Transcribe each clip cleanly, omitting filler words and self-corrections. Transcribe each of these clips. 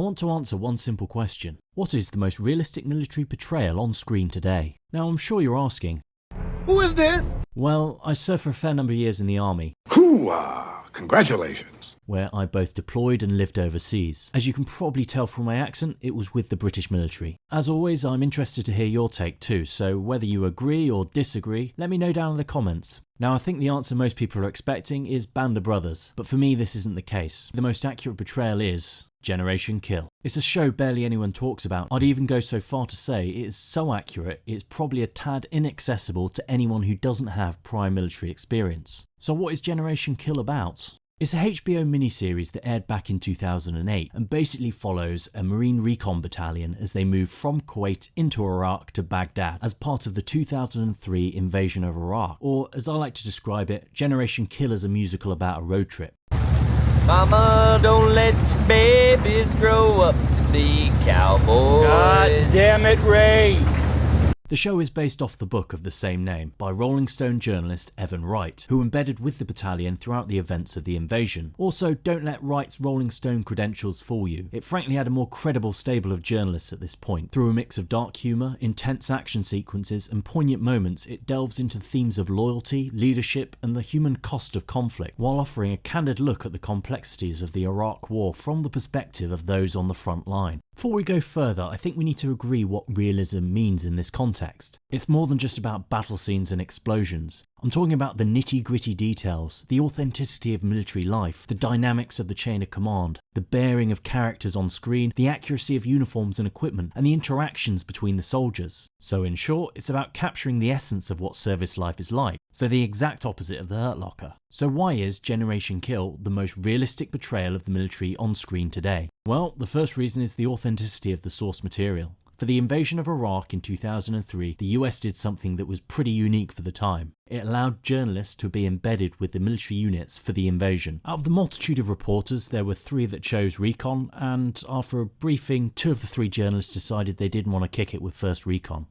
want to answer one simple question. What is the most realistic military portrayal on screen today? Now I'm sure you're asking, who is this? Well, I served for a fair number of years in the army. Hoo-ah! Congratulations. Where I both deployed and lived overseas. As you can probably tell from my accent, it was with the British military. As always, I'm interested to hear your take too, so whether you agree or disagree, let me know down in the comments. Now I think the answer most people are expecting is Band of Brothers, but for me this isn't the case. The most accurate portrayal is Generation Kill. It's a show barely anyone talks about. I'd even go so far to say it is so accurate it's probably a tad inaccessible to anyone who doesn't have prior military experience. So what is Generation Kill about? It's a HBO miniseries that aired back in 2008 and basically follows a Marine Recon Battalion as they move from Kuwait into Iraq to Baghdad as part of the 2003 invasion of Iraq, or as I like to describe it, Generation Kill is a musical about a road trip. Mama, don't let your babies grow up to be cowboys. God damn it, Ray! The show is based off the book of the same name by Rolling Stone journalist Evan Wright, who embedded with the battalion throughout the events of the invasion. Also, don't let Wright's Rolling Stone credentials fool you. It frankly had a more credible stable of journalists at this point. Through a mix of dark humour, intense action sequences and poignant moments, it delves into themes of loyalty, leadership and the human cost of conflict, while offering a candid look at the complexities of the Iraq War from the perspective of those on the front line. Before we go further, I think we need to agree what realism means in this context. It's more than just about battle scenes and explosions. I'm talking about the nitty-gritty details, the authenticity of military life, the dynamics of the chain of command, the bearing of characters on screen, the accuracy of uniforms and equipment, and the interactions between the soldiers. So in short, it's about capturing the essence of what service life is like, so the exact opposite of the Hurt Locker. So why is Generation Kill the most realistic portrayal of the military on screen today? Well, the first reason is the authenticity of the source material. For the invasion of Iraq in 2003, the US did something that was pretty unique for the time. It allowed journalists to be embedded with the military units for the invasion. Out of the multitude of reporters, there were 3 that chose Recon, and after a briefing, 2 of the 3 journalists decided they didn't want to kick it with 1st Recon.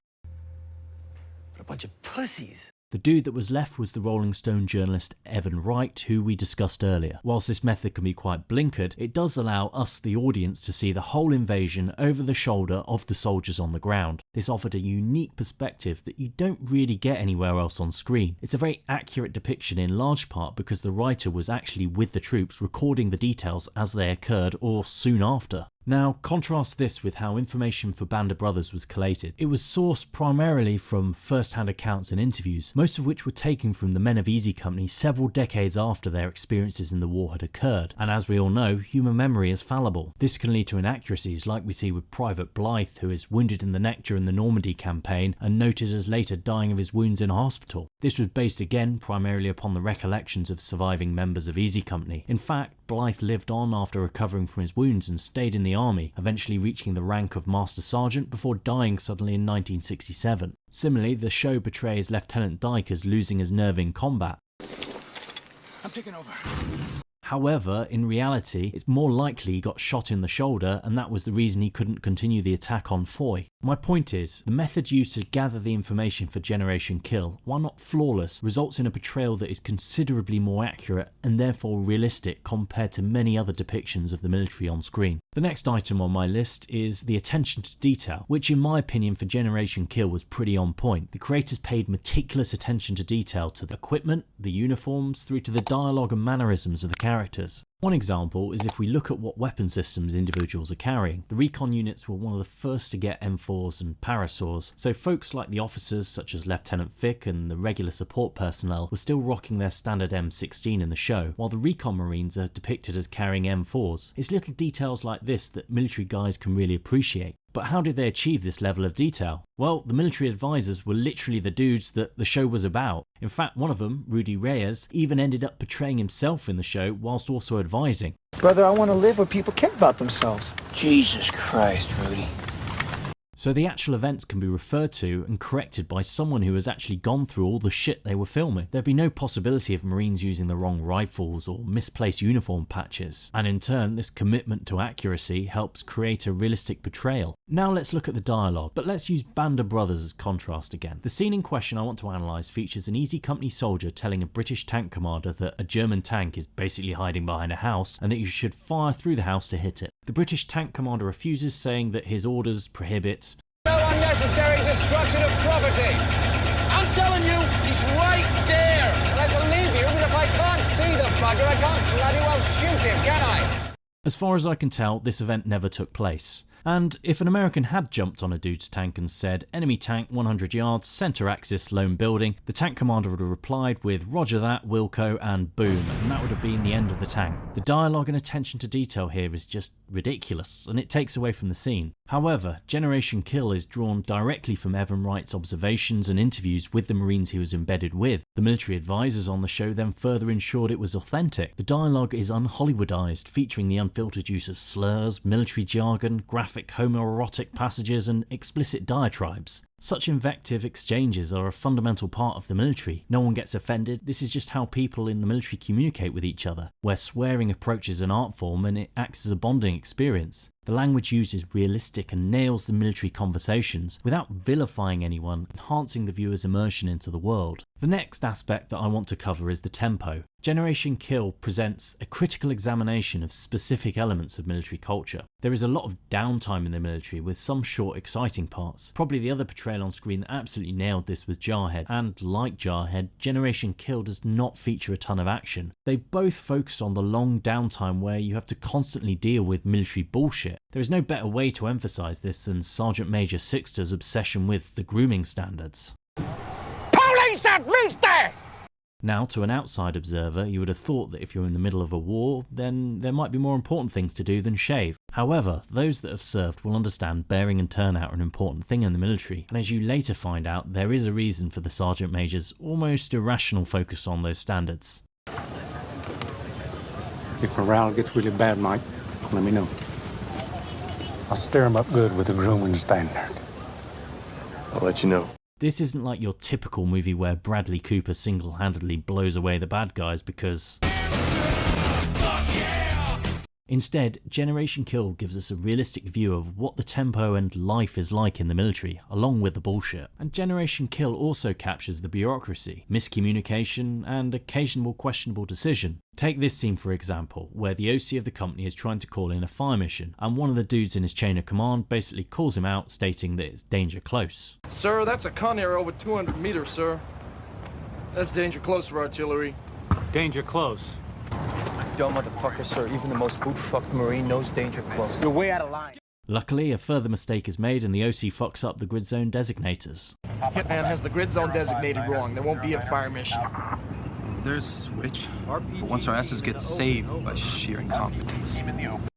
What a bunch of pussies. The dude that was left was the Rolling Stone journalist Evan Wright, who we discussed earlier. Whilst this method can be quite blinkered, it does allow us, the audience, to see the whole invasion over the shoulder of the soldiers on the ground. This offered a unique perspective that you don't really get anywhere else on screen. It's a very accurate depiction in large part because the writer was actually with the troops recording the details as they occurred or soon after. Now, contrast this with how information for Band of Brothers was collated. It was sourced primarily from first-hand accounts and interviews, most of which were taken from the men of Easy Company several decades after their experiences in the war had occurred. And as we all know, human memory is fallible. This can lead to inaccuracies like we see with Private Blythe, who is wounded in the neck during the Normandy campaign and noted as later dying of his wounds in a hospital. This was based again primarily upon the recollections of surviving members of Easy Company. In fact, Blythe lived on after recovering from his wounds and stayed in the army, eventually reaching the rank of Master Sergeant before dying suddenly in 1967. Similarly, the show portrays Lieutenant Dyke as losing his nerve in combat. I'm taking over. However, in reality, it's more likely he got shot in the shoulder and that was the reason he couldn't continue the attack on Foy. My point is, the method used to gather the information for Generation Kill, while not flawless, results in a portrayal that is considerably more accurate and therefore realistic compared to many other depictions of the military on screen. The next item on my list is the attention to detail, which in my opinion for Generation Kill was pretty on point. The creators paid meticulous attention to detail to the equipment, the uniforms, through to the dialogue and mannerisms of the characters. One example is if we look at what weapon systems individuals are carrying. The recon units were one of the first to get M4s and parasaurs, so folks like the officers such as Lieutenant Vick and the regular support personnel were still rocking their standard M16 in the show, while the recon marines are depicted as carrying M4s. It's little details like this that military guys can really appreciate. But how did they achieve this level of detail? Well, the military advisors were literally the dudes that the show was about. In fact, one of them, Rudy Reyes, even ended up portraying himself in the show whilst also advising. Brother, I want to live where people care about themselves. Jesus Christ, Rudy. So the actual events can be referred to and corrected by someone who has actually gone through all the shit they were filming. There'd be no possibility of Marines using the wrong rifles or misplaced uniform patches, and in turn this commitment to accuracy helps create a realistic portrayal. Now let's look at the dialogue, but let's use Band of Brothers as contrast again. The scene in question I want to analyse features an Easy Company soldier telling a British tank commander that a German tank is basically hiding behind a house and that you should fire through the house to hit it. The British tank commander refuses, saying that his orders prohibit no unnecessary destruction of property. I'm telling you, he's right there. Well, I believe you, but if I can't see the bugger, I can't bloody well shoot him, can I? As far as I can tell, this event never took place. And if an American had jumped on a dude's tank and said, enemy tank 100 yards, centre axis, lone building, the tank commander would have replied with roger that, Wilco, and boom, and that would have been the end of the tank. The dialogue and attention to detail here is just ridiculous, and it takes away from the scene. However, Generation Kill is drawn directly from Evan Wright's observations and interviews with the Marines he was embedded with. The military advisors on the show then further ensured it was authentic. The dialogue is un-Hollywoodized, featuring the unfiltered use of slurs, military jargon, graphic homoerotic passages and explicit diatribes. Such invective exchanges are a fundamental part of the military. No one gets offended, this is just how people in the military communicate with each other, where swearing approaches an art form and it acts as a bonding experience. The language used is realistic and nails the military conversations without vilifying anyone, enhancing the viewer's immersion into the world. The next aspect that I want to cover is the tempo. Generation Kill presents a critical examination of specific elements of military culture. There is a lot of downtime in the military, with some short exciting parts. Probably the other portrayal on screen that absolutely nailed this was Jarhead, and like Jarhead, Generation Kill does not feature a ton of action. They both focus on the long downtime where you have to constantly deal with military bullshit. There is no better way to emphasise this than Sergeant Major Sixter's obsession with the grooming standards. Police at Rooster! Now, to an outside observer, you would have thought that if you're in the middle of a war, then there might be more important things to do than shave. However, those that have served will understand bearing and turnout are an important thing in the military, and as you later find out, there is a reason for the Sergeant Major's almost irrational focus on those standards. If morale gets really bad, Mike, let me know. I'll stir him up good with the grooming standard. I'll let you know. This isn't like your typical movie where Bradley Cooper single-handedly blows away the bad guys because... Instead, Generation Kill gives us a realistic view of what the tempo and life is like in the military, along with the bullshit. And Generation Kill also captures the bureaucracy, miscommunication, and occasional questionable decision. Take this scene for example, where the OC of the company is trying to call in a fire mission, and one of the dudes in his chain of command basically calls him out, stating that it's danger close. Sir, that's a con air over 200 meters, sir. That's danger close for artillery. Danger close. Dumb motherfucker, sir. Even the most boot-fucked Marine knows danger close. You're way out of line. Luckily, a further mistake is made and the OC fucks up the grid zone designators. Hitman has the grid zone designated wrong. There won't be a fire mission. There's a switch, but once our asses get saved by sheer incompetence.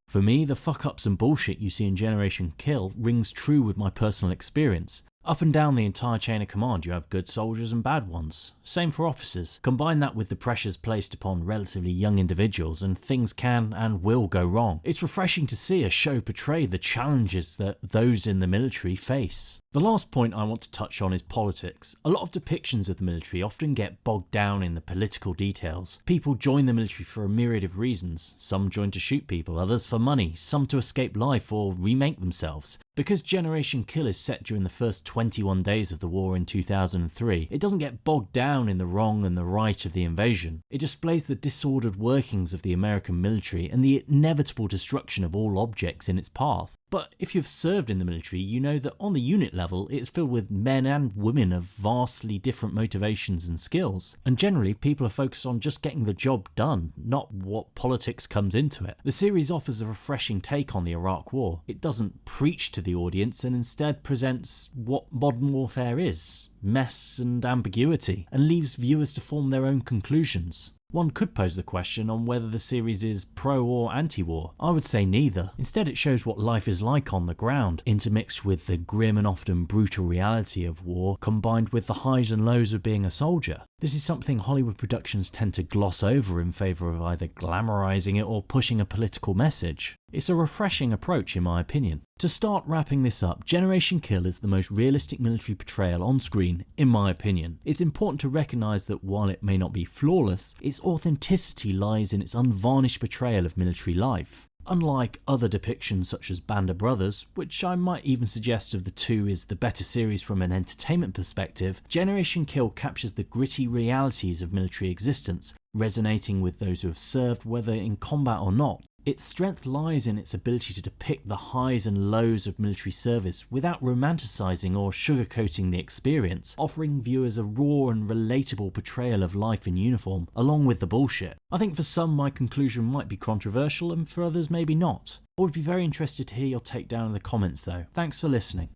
For me, the fuck-ups and bullshit you see in Generation Kill rings true with my personal experience. Up and down the entire chain of command you have good soldiers and bad ones. Same for officers. Combine that with the pressures placed upon relatively young individuals and things can and will go wrong. It's refreshing to see a show portray the challenges that those in the military face. The last point I want to touch on is politics. A lot of depictions of the military often get bogged down in the political details. People join the military for a myriad of reasons. Some join to shoot people, others for money, some to escape life or remake themselves. Because Generation Kill is set during the first 21 days of the war in 2003, it doesn't get bogged down in the wrong and the right of the invasion. It displays the disordered workings of the American military and the inevitable destruction of all objects in its path. But if you've served in the military, you know that on the unit level, it's filled with men and women of vastly different motivations and skills. And generally, people are focused on just getting the job done, not what politics comes into it. The series offers a refreshing take on the Iraq War. It doesn't preach to the audience and instead presents what modern warfare is, mess and ambiguity, and leaves viewers to form their own conclusions. One could pose the question on whether the series is pro or anti-war. I would say neither. Instead, it shows what life is like on the ground, intermixed with the grim and often brutal reality of war, combined with the highs and lows of being a soldier. This is something Hollywood productions tend to gloss over in favour of either glamorising it or pushing a political message. It's a refreshing approach in my opinion. To start wrapping this up, Generation Kill is the most realistic military portrayal on screen, in my opinion. It's important to recognise that while it may not be flawless, its authenticity lies in its unvarnished portrayal of military life. Unlike other depictions such as Band of Brothers, which I might even suggest of the two is the better series from an entertainment perspective, Generation Kill captures the gritty realities of military existence, resonating with those who have served whether in combat or not. Its strength lies in its ability to depict the highs and lows of military service without romanticising or sugarcoating the experience, offering viewers a raw and relatable portrayal of life in uniform, along with the bullshit. I think for some my conclusion might be controversial and for others maybe not. I would be very interested to hear your take down in the comments though. Thanks for listening.